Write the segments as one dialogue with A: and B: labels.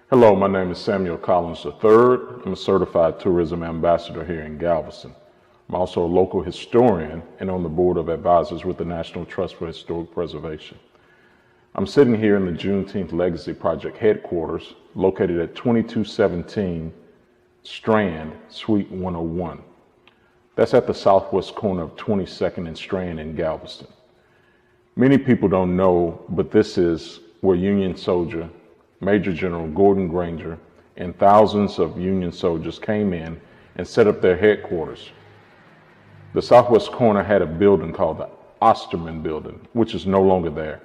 A: Hello, my name is Samuel Collins III. I'm a certified tourism ambassador here in Galveston. I'm also a local historian and on the board of advisors with the National Trust for Historic Preservation. I'm sitting here in the Juneteenth Legacy Project headquarters, located at 2217 Strand, Suite 101. That's at the southwest corner of 22nd and Strand in Galveston. Many people don't know, but this is where Union soldier Major General Gordon Granger and thousands of Union soldiers came in and set up their headquarters. The southwest corner had a building called the Osterman Building, which is no longer there.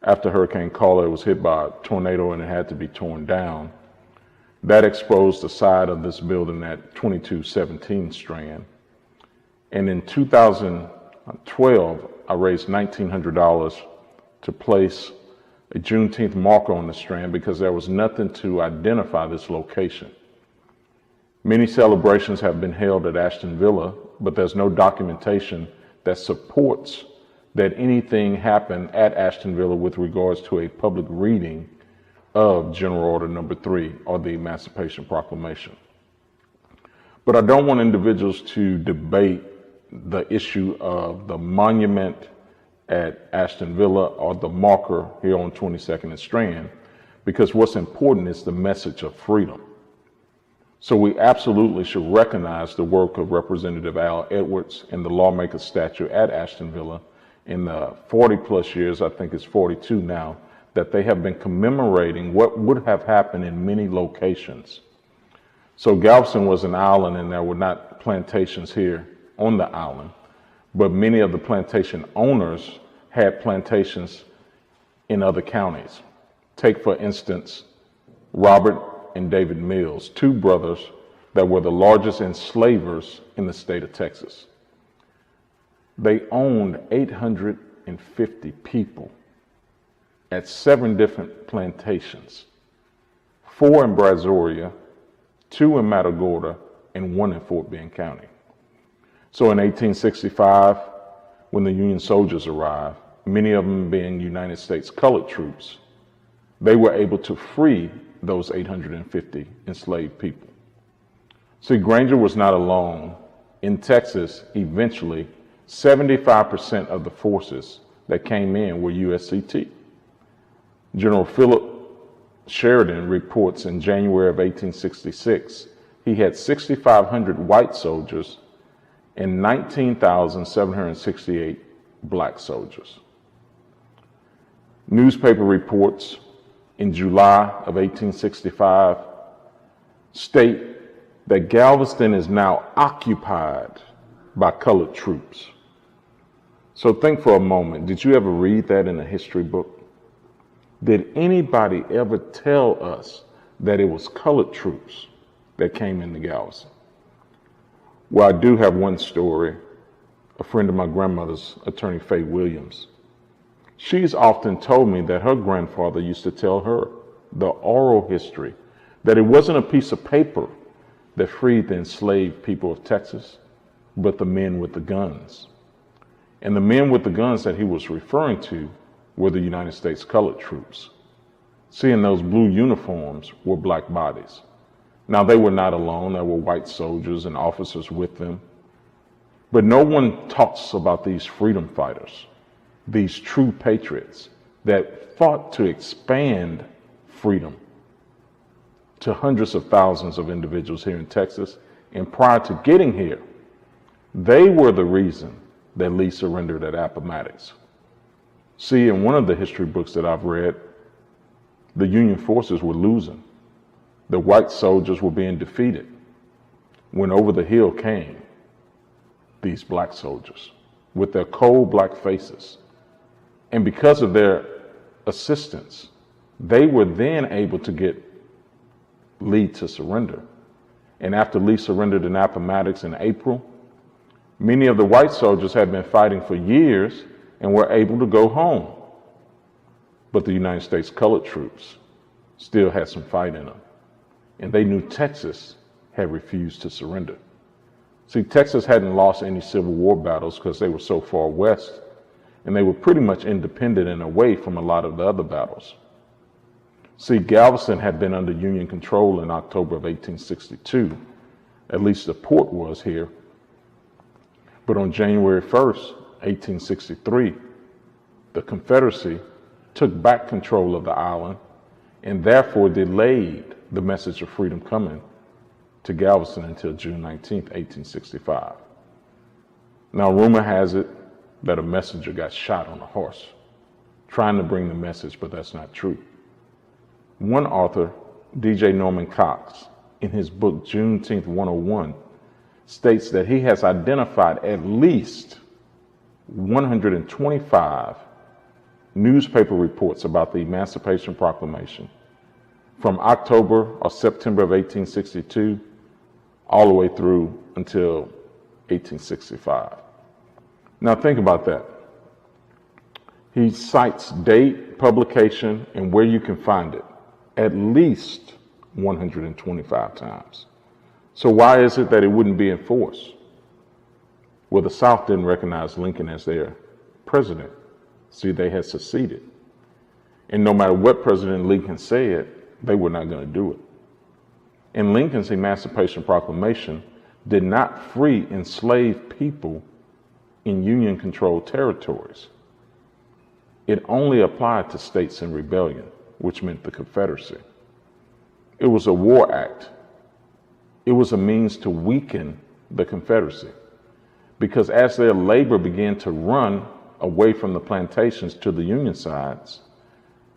A: After Hurricane Carla, it was hit by a tornado and it had to be torn down. That exposed the side of this building at 2217 Strand. And in 2012, I raised $1,900 to place a Juneteenth marker on the Strand because there was nothing to identify this location. Many celebrations have been held at Ashton Villa, but there's no documentation that supports that anything happened at Ashton Villa with regards to a public reading of General Order Number 3 or the Emancipation Proclamation. But I don't want individuals to debate the issue of the monument at Ashton Villa or the marker here on 22nd and Strand, because what's important is the message of freedom. So we absolutely should recognize the work of Representative Al Edwards and the lawmaker statue at Ashton Villa in the 40 plus years, I think it's 42 now, that they have been commemorating what would have happened in many locations. So Galveston was an island and there were not plantations here on the island, but many of the plantation owners had plantations in other counties. Take, for instance, Robert and David Mills, two brothers that were the largest enslavers in the state of Texas. They owned 850 people at 7 different plantations, 4 in Brazoria, 2 in Matagorda, and 1 in Fort Bend County. So in 1865, when the Union soldiers arrived, many of them being United States colored troops, they were able to free those 850 enslaved people. See, Granger was not alone. In Texas, eventually, 75% of the forces that came in were USCT. General Philip Sheridan reports in January of 1866, he had 6,500 white soldiers and 19,768 black soldiers. Newspaper reports in July of 1865 state that Galveston is now occupied by colored troops. So think for a moment, did you ever read that in a history book? Did anybody ever tell us that it was colored troops that came into Galveston? Well, I do have one story. A friend of my grandmother's, Attorney Faye Williams. She's often told me that her grandfather used to tell her the oral history, that it wasn't a piece of paper that freed the enslaved people of Texas, but the men with the guns. And the men with the guns that he was referring to were the United States colored troops. See, in those blue uniforms were black bodies. Now, they were not alone. There were white soldiers and officers with them. But no one talks about these freedom fighters, these true patriots that fought to expand freedom to hundreds of thousands of individuals here in Texas. And prior to getting here, they were the reason that Lee surrendered at Appomattox. See, in one of the history books that I've read, the Union forces were losing. The white soldiers were being defeated. When over the hill came these black soldiers with their cold black faces. And because of their assistance, they were then able to get Lee to surrender. And after Lee surrendered in Appomattox in April, many of the white soldiers had been fighting for years and were able to go home. But the United States colored troops still had some fight in them. And they knew Texas had refused to surrender. See, Texas hadn't lost any Civil War battles because they were so far west, and they were pretty much independent and away from a lot of the other battles. See, Galveston had been under Union control in October of 1862. At least the port was here. But on January 1st, 1863, the Confederacy took back control of the island and therefore delayed the message of freedom coming to Galveston until June 19th, 1865. Now, rumor has it that a messenger got shot on a horse trying to bring the message, but that's not true. One author, DJ Norman Cox, in his book Juneteenth 101, states that he has identified at least 125 newspaper reports about the Emancipation Proclamation from October or September of 1862 all the way through until 1865. Now think about that. He cites date, publication, and where you can find it at least 125 times. So why is it that it wouldn't be enforced? Well, the South didn't recognize Lincoln as their president. See, they had seceded. And no matter what President Lincoln said, they were not going to do it. And Lincoln's Emancipation Proclamation did not free enslaved people in Union-controlled territories. It only applied to states in rebellion, which meant the Confederacy. It was a war act. It was a means to weaken the Confederacy, because as their labor began to run away from the plantations to the Union sides,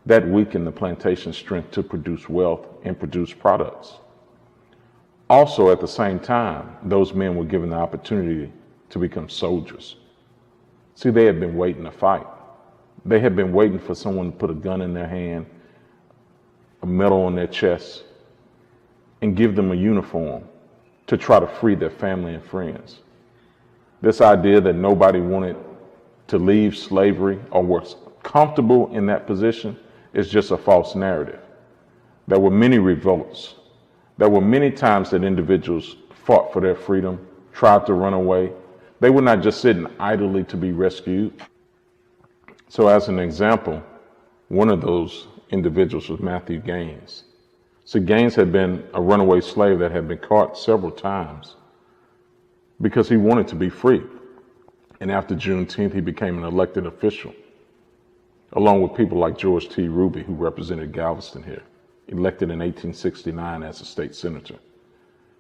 A: that weakened the plantation's strength to produce wealth and produce products. Also, at the same time, those men were given the opportunity to become soldiers. See, they had been waiting to fight. They had been waiting for someone to put a gun in their hand, a medal on their chest, and give them a uniform to try to free their family and friends. This idea that nobody wanted to leave slavery or was comfortable in that position is just a false narrative. There were many revolts. There were many times that individuals fought for their freedom, tried to run away. They were not just sitting idly to be rescued. So as an example, one of those individuals was Matthew Gaines. So Gaines had been a runaway slave that had been caught several times because he wanted to be free. And after Juneteenth, he became an elected official, along with people like George T. Ruby, who represented Galveston here, elected in 1869 as a state senator.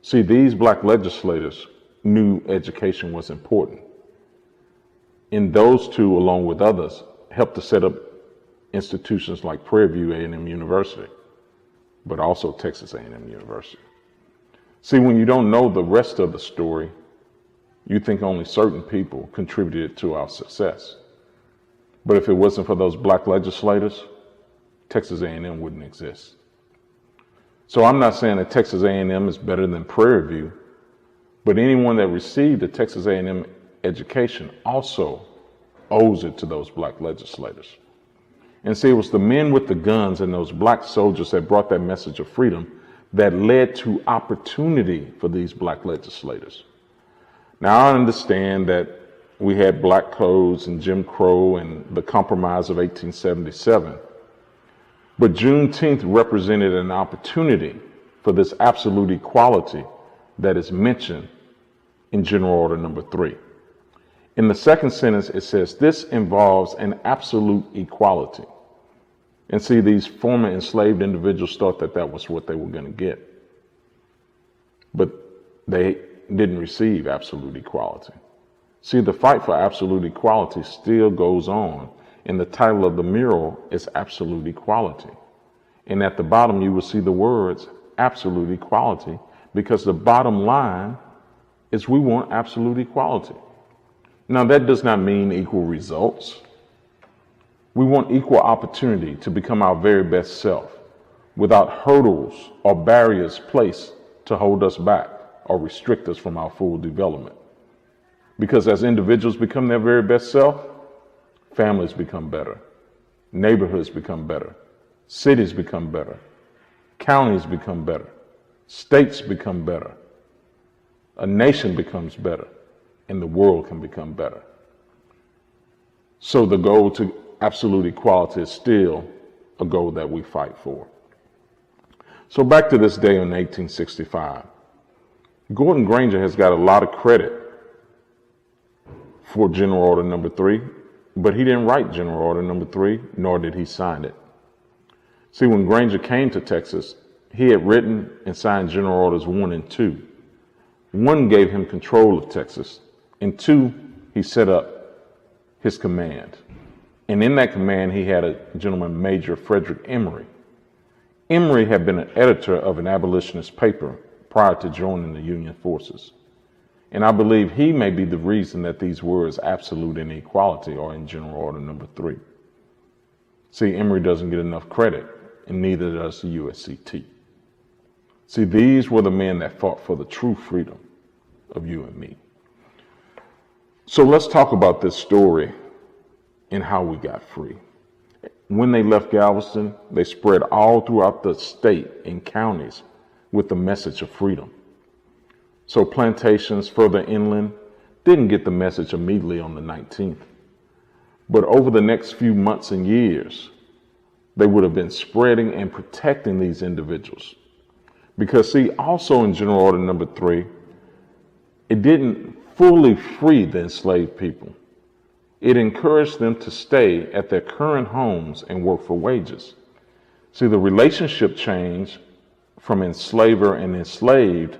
A: See, these black legislators knew education was important. And those two, along with others, helped to set up institutions like Prairie View A&M University, but also Texas A&M University. See, when you don't know the rest of the story, you think only certain people contributed to our success. But if it wasn't for those black legislators, Texas A&M wouldn't exist. So I'm not saying that Texas A&M is better than Prairie View, but anyone that received a Texas A&M education also owes it to those black legislators. And see, it was the men with the guns and those black soldiers that brought that message of freedom that led to opportunity for these black legislators. Now, I understand that we had black codes and Jim Crow and the Compromise of 1877, but Juneteenth represented an opportunity for this absolute equality that is mentioned in General Order Number 3. In the second sentence, it says, this involves an absolute equality. And see, these former enslaved individuals thought that that was what they were going to get. But they didn't receive absolute equality. See, the fight for absolute equality still goes on, and the title of the mural is Absolute Equality. And at the bottom, you will see the words absolute equality, because the bottom line is we want absolute equality. Now, that does not mean equal results. We want equal opportunity to become our very best self without hurdles or barriers placed to hold us back or restrict us from our full development. Because as individuals become their very best self, families become better, neighborhoods become better, cities become better, counties become better, states become better, a nation becomes better, and the world can become better. So the goal to absolute equality is still a goal that we fight for. So back to this day in 1865. Gordon Granger has got a lot of credit for General Order Number 3, but he didn't write General Order Number 3, nor did he sign it. See, when Granger came to Texas, he had written and signed General Orders 1 and 2. 1 gave him control of Texas, and 2, he set up his command. And in that command, he had a gentleman, Major Frederick Emory. Emory had been an editor of an abolitionist paper prior to joining the Union forces. And I believe he may be the reason that these words absolute and equality are in General Order Number 3. See, Emory doesn't get enough credit, and neither does the USCT. See, these were the men that fought for the true freedom of you and me. So let's talk about this story and how we got free. When they left Galveston, they spread all throughout the state and counties with the message of freedom. So plantations further inland didn't get the message immediately on the 19th. But over the next few months and years, they would have been spreading and protecting these individuals. Because see, also in General Order Number 3, it didn't fully free the enslaved people. It encouraged them to stay at their current homes and work for wages. See, the relationship changed from enslaver and enslaved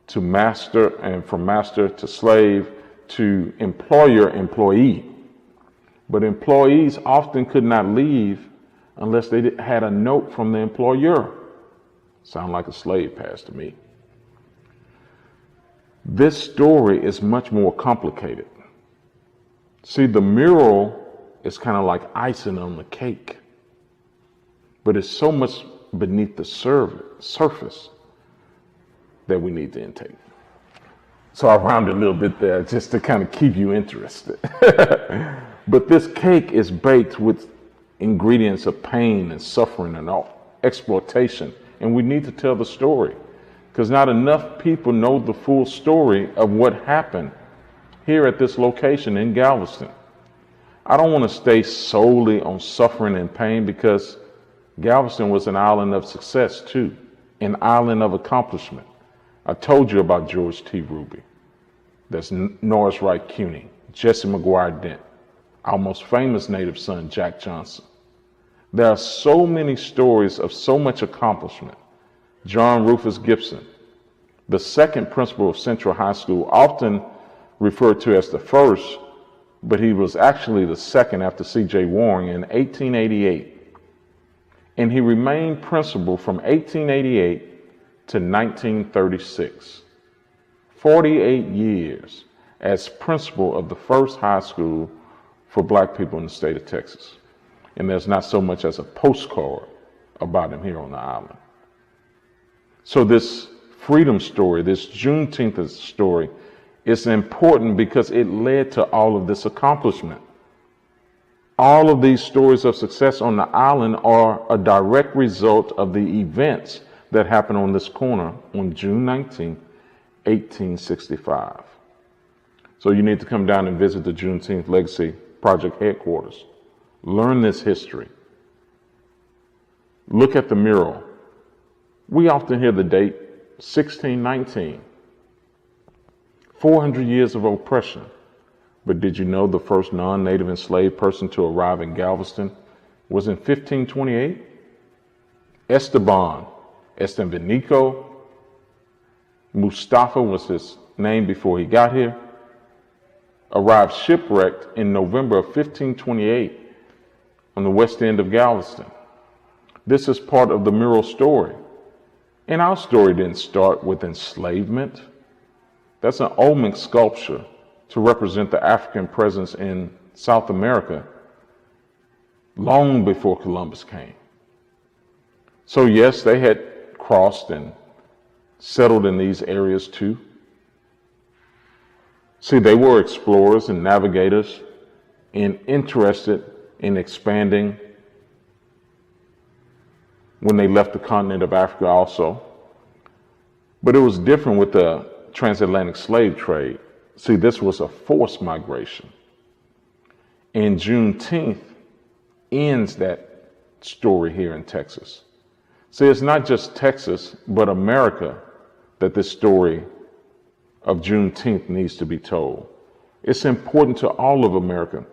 A: to master, and from master to slave to employer-employee. But employees often could not leave unless they had a note from the employer. Sound like a slave pass to me. This story is much more complicated. See, the mural is kind of like icing on the cake, but it's so much beneath the surface that we need to intake. So I rounded a little bit there just to kind of keep you interested. But this cake is baked with ingredients of pain and suffering and exploitation. And we need to tell the story because not enough people know the full story of what happened here at this location in Galveston. I don't want to stay solely on suffering and pain because Galveston was an island of success too, an island of accomplishment. I told you about George T. Ruby. That's Norris Wright Cuny, Jesse McGuire Dent, our most famous native son, Jack Johnson. There are so many stories of so much accomplishment. John Rufus Gibson, the second principal of Central High School, often referred to as the first, but he was actually the second after C.J. Waring in 1888. And he remained principal from 1888 to 1936. 48 years as principal of the first high school for black people in the state of Texas. And there's not so much as a postcard about him here on the island. So this freedom story, this Juneteenth story, is important because it led to all of this accomplishment. All of these stories of success on the island are a direct result of the events that happened on this corner on June 19, 1865. So you need to come down and visit the Juneteenth Legacy Project headquarters. Learn this history. Look at the mural. We often hear the date 1619. 400 years of oppression. But did you know the first non-native enslaved person to arrive in Galveston was in 1528? Esteban Estevanico Mustafa was his name before he got here, arrived shipwrecked in November of 1528 on the west end of Galveston. This is part of the mural story. And our story didn't start with enslavement. That's an Olmec sculpture to represent the African presence in South America long before Columbus came. So yes, they had crossed and settled in these areas too. See, they were explorers and navigators and interested in expanding when they left the continent of Africa also. But it was different with the transatlantic slave trade. See, this was a forced migration. And Juneteenth ends that story here in Texas. See, it's not just Texas, but America that this story of Juneteenth needs to be told. It's important to all of America.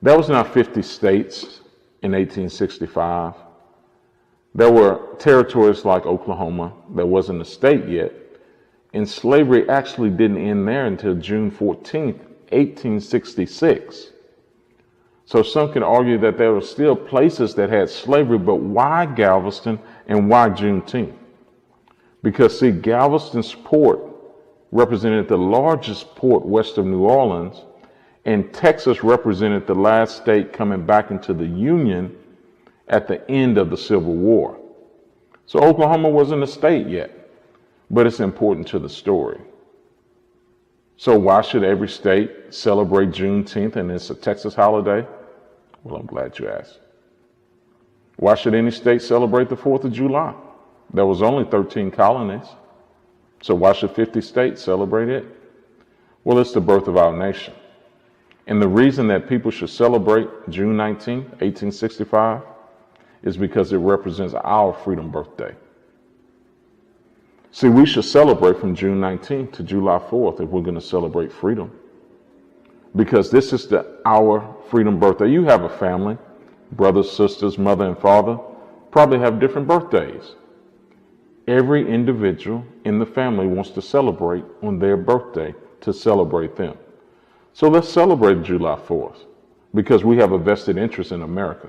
A: There was not 50 states in 1865. There were territories like Oklahoma that wasn't a state yet. And slavery actually didn't end there until June 14th, 1866. So some can argue that there were still places that had slavery, but why Galveston and why Juneteenth? Because see, Galveston's port represented the largest port west of New Orleans, and Texas represented the last state coming back into the Union at the end of the Civil War. So Oklahoma wasn't a state yet, but it's important to the story. So why should every state celebrate Juneteenth and it's a Texas holiday? Well, I'm glad you asked. Why should any state celebrate the 4th of July? There was only 13 colonies. So why should 50 states celebrate it? Well, it's the birth of our nation. And the reason that people should celebrate June 19, 1865, is because it represents our freedom birthday. See, we should celebrate from June 19th to July 4th if we're going to celebrate freedom. Because this is our freedom birthday. You have a family, brothers, sisters, mother, and father, probably have different birthdays. Every individual in the family wants to celebrate on their birthday to celebrate them. So let's celebrate July 4th because we have a vested interest in America.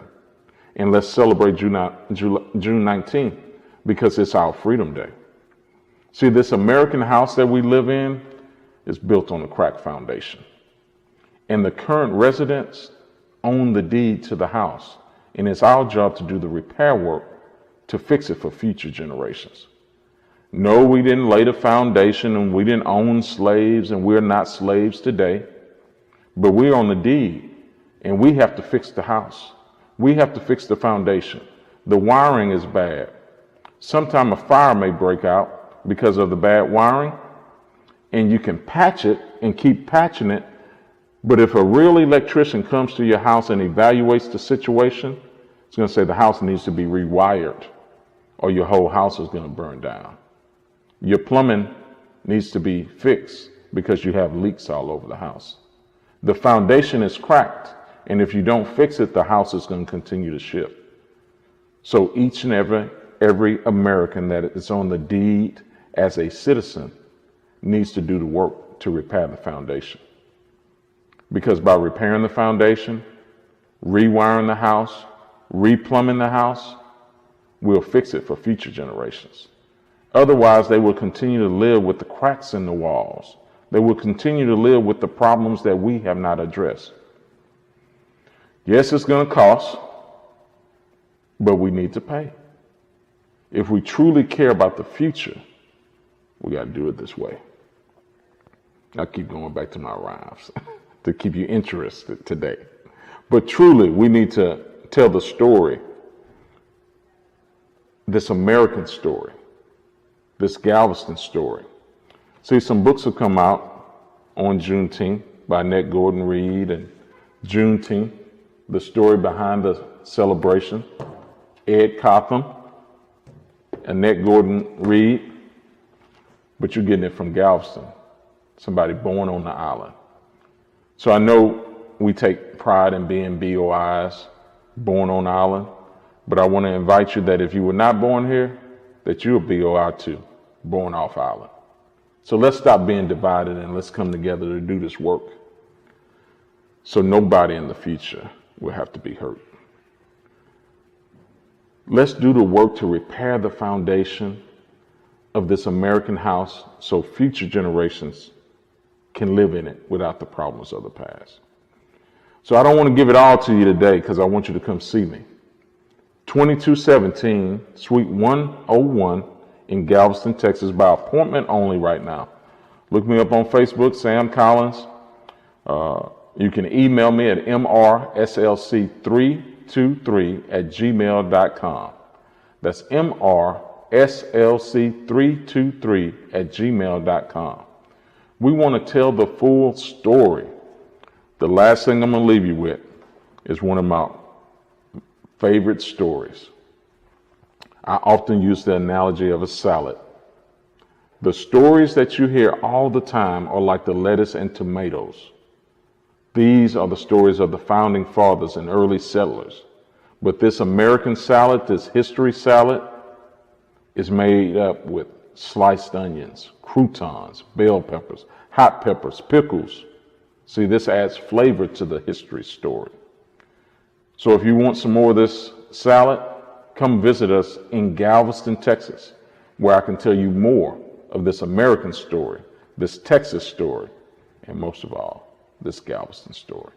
A: And let's celebrate June 19th because it's our Freedom Day. See, this American house that we live in is built on a cracked foundation. And the current residents own the deed to the house. And it's our job to do the repair work to fix it for future generations. No, we didn't lay the foundation and we didn't own slaves and we're not slaves today. But we're on the deed and we have to fix the house. We have to fix the foundation. The wiring is bad. Sometime a fire may break out because of the bad wiring, and you can patch it and keep patching it. But if a real electrician comes to your house and evaluates the situation, it's going to say the house needs to be rewired or your whole house is going to burn down. Your plumbing needs to be fixed because you have leaks all over the house. The foundation is cracked, and if you don't fix it, the house is going to continue to shift. So each and every American that is on the deed as a citizen needs to do the work to repair the foundation. Because by repairing the foundation, rewiring the house, replumbing the house, we'll fix it for future generations. Otherwise, they will continue to live with the cracks in the walls. They will continue to live with the problems that we have not addressed. Yes, it's going to cost, but we need to pay. If we truly care about the future, we got to do it this way. I'll keep going back to my rhymes to keep you interested today. But truly, we need to tell the story, this American story, this Galveston story. See, some books have come out on Juneteenth by Annette Gordon Reed and Juneteenth, the story behind the celebration. Ed Cotham, Annette Gordon Reed, but you're getting it from Galveston, somebody born on the island. So I know we take pride in being BOIs, born on the island, but I want to invite you that if you were not born here, that you're a BOI too, born off island. So let's stop being divided and let's come together to do this work so nobody in the future will have to be hurt. Let's do the work to repair the foundation of this American house so future generations can live in it without the problems of the past. So I don't want to give it all to you today because I want you to come see me. 2217 Suite 101 in Galveston, Texas, by appointment only right now. Look me up on Facebook, Sam Collins. You can email me at mrslc323@gmail.com. That's mrslc323@gmail.com. We want to tell the full story. The last thing I'm going to leave you with is one of my favorite stories. I often use the analogy of a salad. The stories that you hear all the time are like the lettuce and tomatoes. These are the stories of the founding fathers and early settlers. But this American salad, this history salad, is made up with sliced onions, croutons, bell peppers, hot peppers, pickles. See, this adds flavor to the history story. So if you want some more of this salad, come visit us in Galveston, Texas, where I can tell you more of this American story, this Texas story, and most of all, this Galveston story.